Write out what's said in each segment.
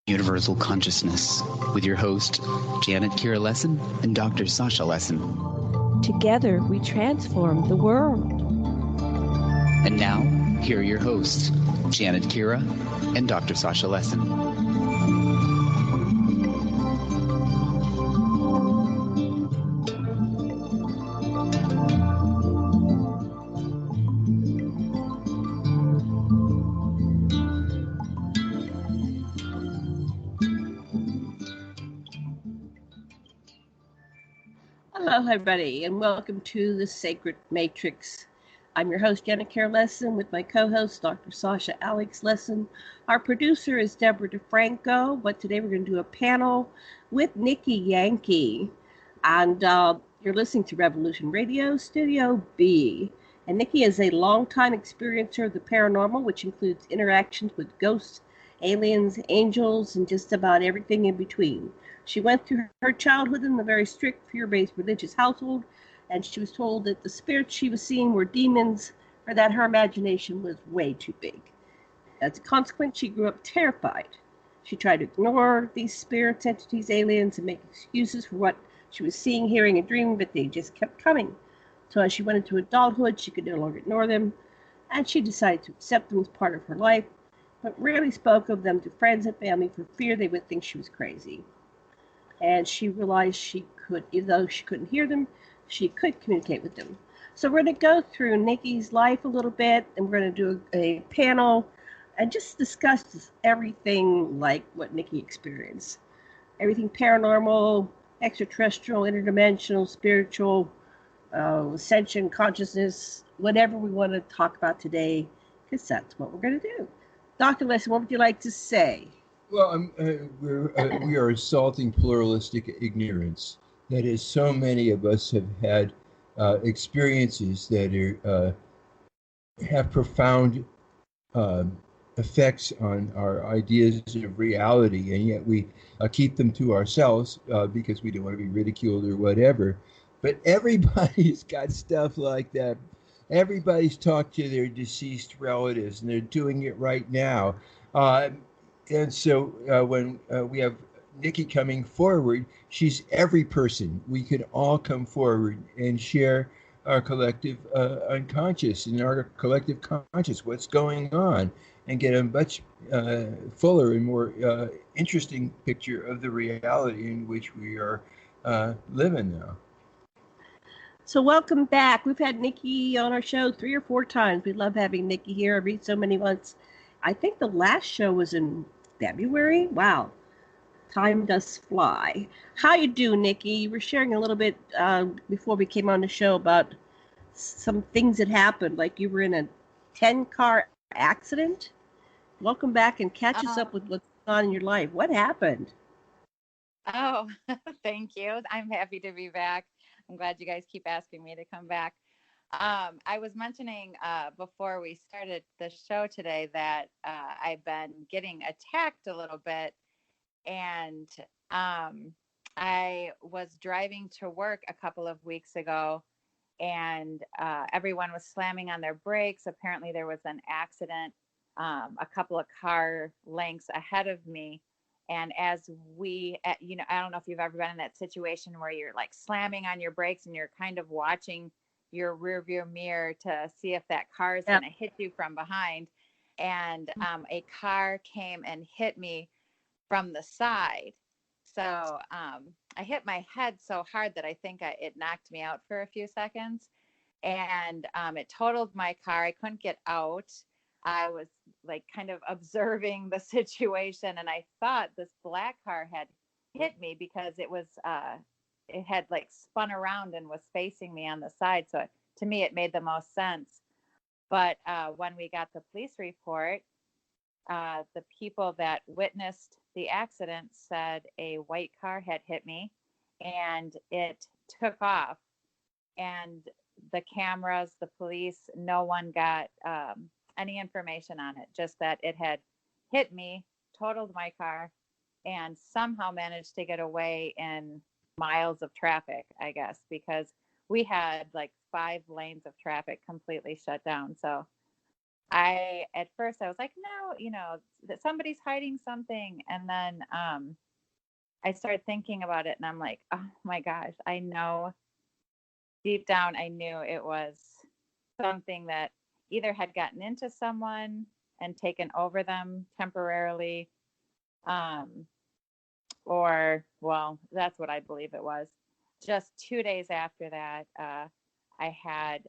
Universal Consciousness with your host, Janet Kira Lessin and Dr. Sasha Lessin. Together, we transform the world. And now, here are your hosts, Janet Kira and Dr. Sasha Lessin. Hello, everybody, and welcome to the Sacred Matrix. I'm your host, Janet Kira Lessin, with my co-host, Dr. Sasha Alex Lessin. Our producer is Debra DeFranco, but today we're going to do a panel with Nikki Yanke. And you're listening to Revolution Radio, Studio B. And Nikki is a longtime experiencer of the paranormal, which includes interactions with ghosts, aliens, angels, and just about everything in between. She went through her childhood in a very strict, fear-based religious household, and she was told that the spirits she was seeing were demons, or that her imagination was way too big. As a consequence, she grew up terrified. She tried to ignore these spirits, entities, aliens, and make excuses for what she was seeing, hearing, and dreaming, but they just kept coming. So as she went into adulthood, she could no longer ignore them, and she decided to accept them as part of her life, but rarely spoke of them to friends and family for fear they would think she was crazy. And she realized she could, even though she couldn't hear them, she could communicate with them. So we're going to go through Nikki's life a little bit, and we're going to do a panel and just discuss everything like what Nikki experienced. Everything paranormal, extraterrestrial, interdimensional, spiritual, ascension, consciousness, whatever we want to talk about today, because that's what we're going to do. Dr. Lessin, what would you like to say? Well, we are assaulting pluralistic ignorance. That is, so many of us have had experiences that have profound effects on our ideas of reality, and yet we keep them to ourselves because we don't want to be ridiculed or whatever. But everybody's got stuff like that. Everybody's talked to their deceased relatives, and they're doing it right now. And so when we have Nikki coming forward, she's every person. We can all come forward and share our collective unconscious and our collective conscious, what's going on, and get a much fuller and more interesting picture of the reality in which we are living now. So welcome back. We've had Nikki on our show 3 or 4 times. We love having Nikki here every so many months. I think the last show was in February. Wow, time does fly. How you doing, Nikki? You were sharing a little bit before we came on the show about some things that happened, like you were in a 10-car accident. Welcome back and catch us up with what's going on in your life. What happened? Oh, thank you. I'm happy to be back. I'm glad you guys keep asking me to come back. I was mentioning before we started the show today that I've been getting attacked a little bit, and I was driving to work a couple of weeks ago, and everyone was slamming on their brakes. Apparently there was an accident a couple of car lengths ahead of me. And as I don't know if you've ever been in that situation where you're like slamming on your brakes and you're kind of watching your rear view mirror to see if that car is going to hit you from behind. And a car came and hit me from the side. So I hit my head so hard that I think it knocked me out for a few seconds. And it totaled my car. I couldn't get out. I was like kind of observing the situation, and I thought this black car had hit me because it had like spun around and was facing me on the side. So to me, it made the most sense. But when we got the police report, the people that witnessed the accident said a white car had hit me and it took off. And the cameras, the police, no one got any information on it, just that it had hit me, totaled my car, and somehow managed to get away in miles of traffic, I guess, because we had like 5 lanes of traffic completely shut down. So at first I was like, no, that somebody's hiding something. And then I started thinking about it and I'm like, oh my gosh, I know deep down, I knew it was something that either had gotten into someone and taken over them temporarily, um, or, well, that's what I believe it was. Just 2 days after that, I had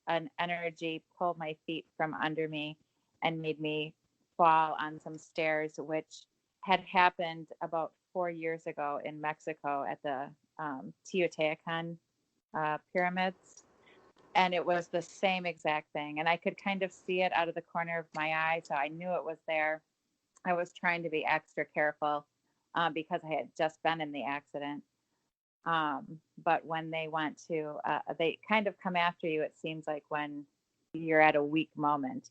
an energy pull my feet from under me and made me fall on some stairs, which had happened about 4 years ago in Mexico at the Teotihuacan pyramids. And it was the same exact thing. And I could kind of see it out of the corner of my eye. So I knew it was there. I was trying to be extra careful because I had just been in the accident. But when they went to, they kind of come after you, it seems like when you're at a weak moment.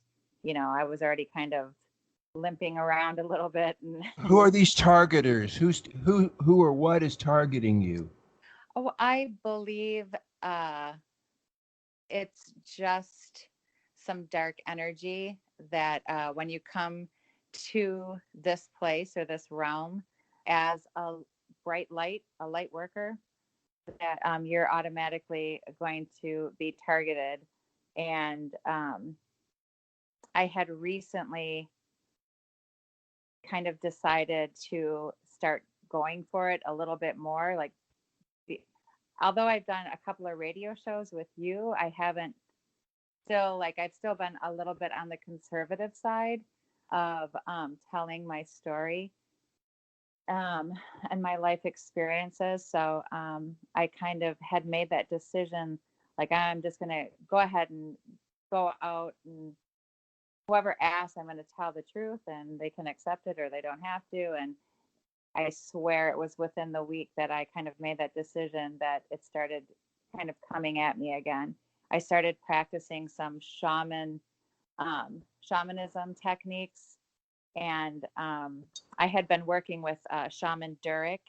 I was already kind of limping around a little bit. And Who are these targeters? Who or what is targeting you? oh, I believe it's just some dark energy that when you come to this place or this realm as a bright light, a light worker, that you're automatically going to be targeted. And I had recently kind of decided to start going for it a little bit more. Like, although I've done a couple of radio shows with you, I haven't I've still been a little bit on the conservative side of telling my story and my life experiences. So I kind of had made that decision, like I'm just going to go ahead and go out, and whoever asks, I'm going to tell the truth and they can accept it or they don't have to. And I swear it was within the week that I kind of made that decision that it started kind of coming at me again. I started practicing some shamanism techniques. And I had been working with Shaman Durek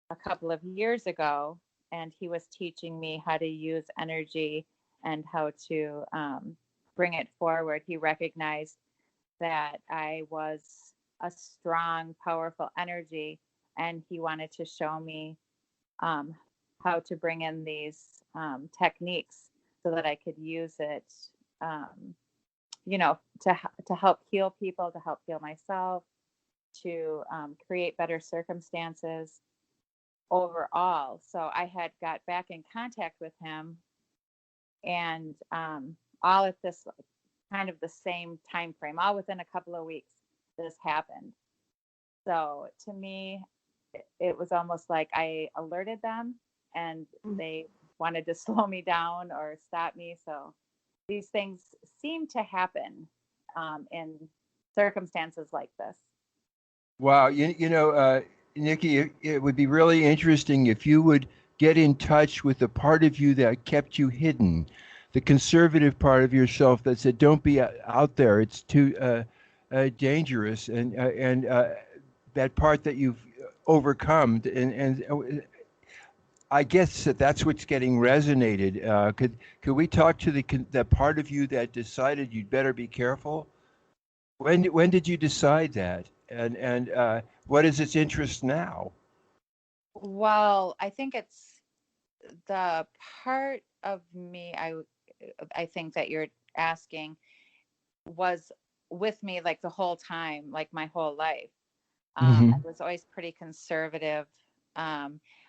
a couple of years ago, and he was teaching me how to use energy and how to bring it forward. He recognized that I was a strong, powerful energy, and he wanted to show me how to bring in these techniques so that I could use it to help heal people, to help heal myself, to create better circumstances overall. So I had got back in contact with him, and all at this kind of the same time frame, all within a couple of weeks, this happened. So to me, it was almost like I alerted them, and they wanted to slow me down or stop me. So these things seem to happen in circumstances like this. Wow, Nikki, it would be really interesting if you would get in touch with the part of you that kept you hidden, the conservative part of yourself that said, "Don't be out there; it's too dangerous," and that part that you've overcome, and I guess that's what's getting resonated. Could we talk to that part of you that decided you'd better be careful? When did you decide that? And what is its interest now? Well, I think it's the part of me I think that you're asking was with me like the whole time, like my whole life. I was always pretty conservative.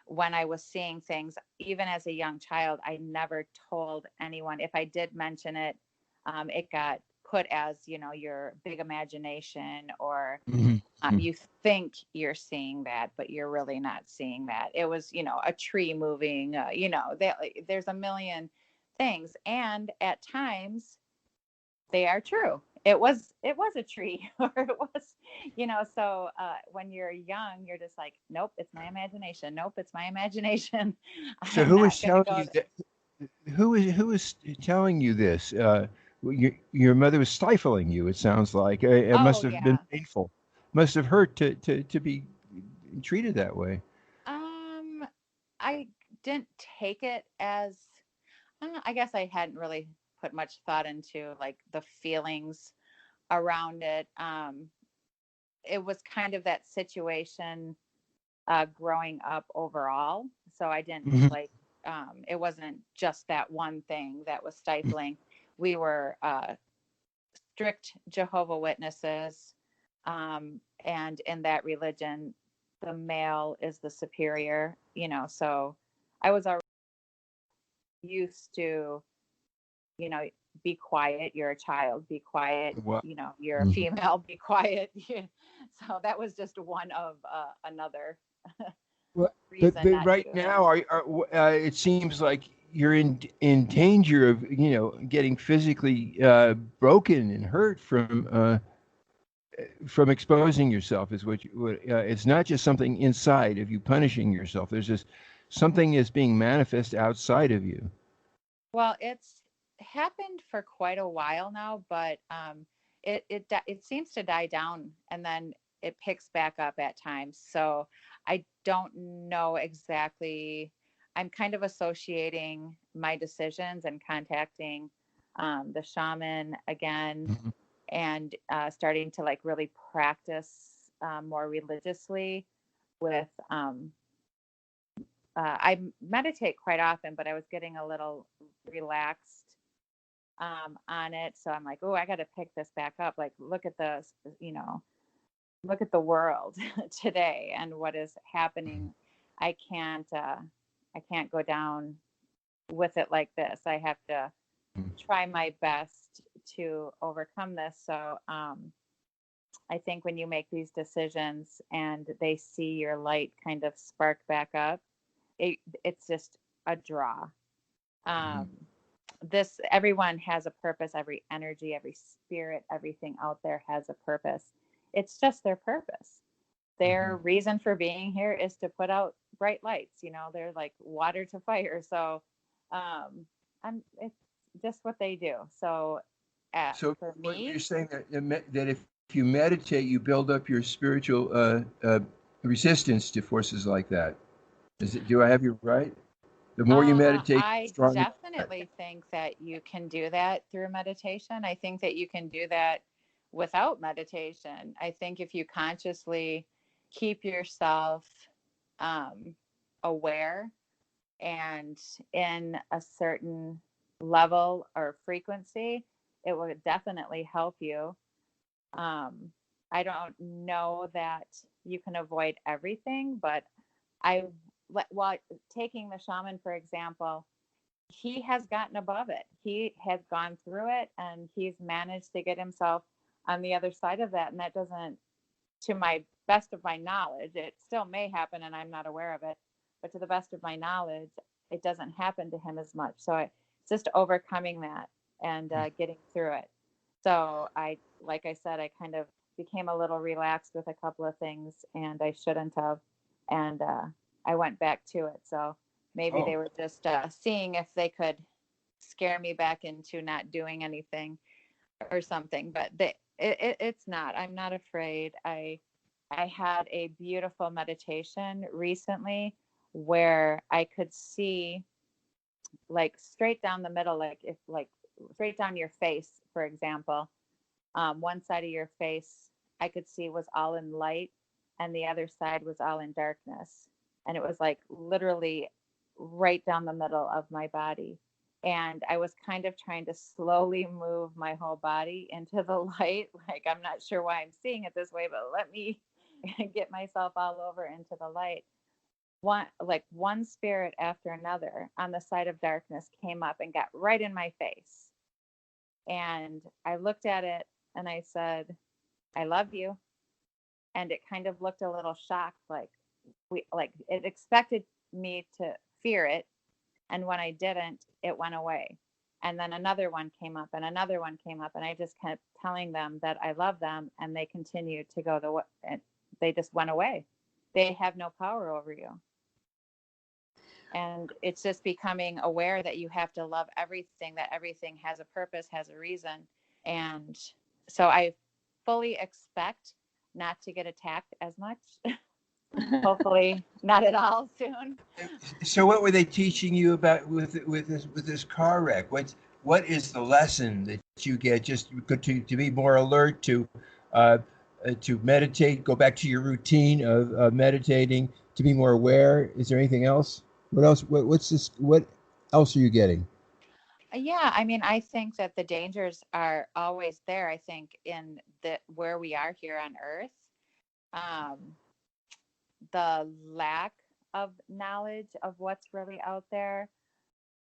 When I was seeing things, even as a young child, I never told anyone. If I did mention it, it got put as, your big imagination, or you think you're seeing that, but you're really not seeing that. It was, a tree moving, there's a million things. And at times they are true. It was a tree, or it was, so when you're young, you're just like, nope, it's my imagination. Nope, it's my imagination. So who was telling you that? Who is telling you this? Your mother was stifling you. It sounds like it must have been painful. Must have hurt to be treated that way. I didn't take it as, I guess I hadn't really put much thought into like the feelings around it. It was kind of that situation growing up overall. So I didn't like, it wasn't just that one thing that was stifling. We were strict Jehovah Witnesses. And in that religion, the male is the superior, you know, so I was already used to, you know, be quiet, you're a child, be quiet, you know, you're a female, be quiet. So that was just one of another reason. But right now, it seems like you're in danger of, you know, getting physically broken and hurt from exposing yourself. Is what it's not just something inside of you punishing yourself. There's just something is being manifest outside of you. Well, it's happened for quite a while now, but it seems to die down and then it picks back up at times. So I don't know exactly. I'm kind of associating my decisions and contacting the shaman again, and starting to like really practice more religiously with I meditate quite often, but I was getting a little relaxed on it. So I'm like, oh, I got to pick this back up. Like, look at this, you know, look at the world today and what is happening. I can't go down with it like this. I have to try my best to overcome this. So I think when you make these decisions and they see your light kind of spark back up, it's just a draw. Everyone has a purpose. Every energy, every spirit, everything out there has a purpose. It's just their purpose. Their reason for being here is to put out bright lights. You know, they're like water to fire. So it's just what they do. So for me, you're saying that if you meditate, you build up your spiritual resistance to forces like that. Do I have you right? The more you meditate, I definitely think that you can do that through meditation. I think that you can do that without meditation. I think if you consciously keep yourself aware and in a certain level or frequency, it will definitely help you. I don't know that you can avoid everything, but taking the shaman, for example, he has gotten above it. He has gone through it and he's managed to get himself on the other side of that. And that doesn't, to my best of my knowledge, it still may happen and I'm not aware of it, but to the best of my knowledge, it doesn't happen to him as much. So it's just overcoming that and getting through it. So like I said, I kind of became a little relaxed with a couple of things and I shouldn't have. And I went back to it. So maybe they were just seeing if they could scare me back into not doing anything or something. But it's not. I'm not afraid. I had a beautiful meditation recently where I could see like straight down the middle, like straight down your face, for example. One side of your face I could see was all in light and the other side was all in darkness. And it was like literally right down the middle of my body. And I was kind of trying to slowly move my whole body into the light. Like, I'm not sure why I'm seeing it this way, but let me get myself all over into the light. One spirit after another on the side of darkness came up and got right in my face. And I looked at it and I said, I love you. And it kind of looked a little shocked, like it expected me to fear it. And when I didn't, it went away. And then another one came up and another one came up. And I just kept telling them that I love them. And they continued to go and they just went away. They have no power over you. And it's just becoming aware that you have to love everything, that everything has a purpose, has a reason. And so I fully expect not to get attacked as much. Hopefully not at all soon. So what were they teaching you about with this car wreck? what is the lesson that you get just to be more alert, to meditate, go back to your routine of meditating, to be more aware? Is there anything else? What else? What's this? What else are you getting? Yeah, I mean, I think that the dangers are always there. I think in the where we are here on Earth, the lack of knowledge of what's really out there,